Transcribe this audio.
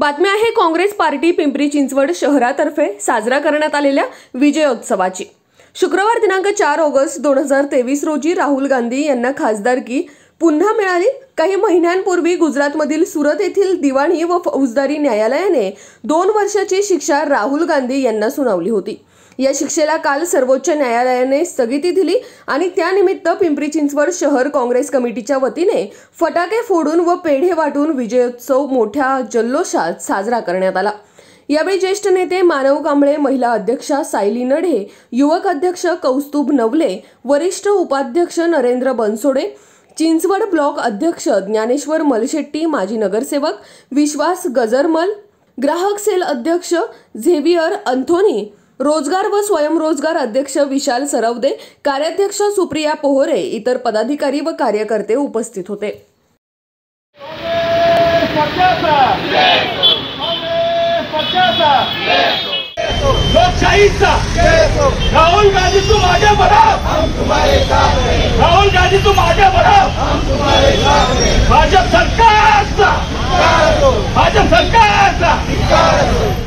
बातमी आहे काँग्रेस पार्टी पिंपरी चिंचवड शहरातर्फे साजरा करण्यात आलेल्या विजयोत्सवाची। शुक्रवार दिनांक 4 ऑगस्ट 2023 रोजी राहुल गांधी यांना खासदारकी पुन्हा मिळाली। काही महिन्यांपूर्वी गुजरातमधील सुरत येथील दिवाणी व फौजदारी न्यायालयाने 2 वर्षाची शिक्षा राहुल गांधी यांना सुनावली होती। या शिक्षेला काल सर्वोच्च न्यायालयाने स्थगिती दिली आणि त्यानिमित्त पिंपरी चिंचवड शहर काँग्रेस कमिटीच्या वतीने फटाके फोडून व पेढे वाटून विजयोत्सव मोठ्या जल्लोषात साजरा करण्यात आला। यावेळी ज्येष्ठ नेते मानव कांबळे, महिला अध्यक्षा सायली नढे, युवक अध्यक्ष कौस्तुभ नवले, वरिष्ठ उपाध्यक्ष नरेंद्र बनसोडे, चिंचवड ब्लॉक अध्यक्ष ज्ञानेश्वर मलशेट्टी, माजी नगरसेवक विश्वास गजरमल, ग्राहक सेल अध्यक्ष झेवियर अंथोनी, रोजगार व स्वयंरोजगार अध्यक्ष विशाल सरवदे, कार्याध्यक्ष सुप्रिया पोहरे, इतर पदाधिकारी व कार्यकर्ते उपस्थित होते। राहुल गांधी तुम आगे बढ़ो, हम तुम्हारे साथ हैं। राहुल गांधी तुम आगे बढ़ो, हम तुम्हारे साथ हैं। भाजपा सरकार, भाजपा सरकार।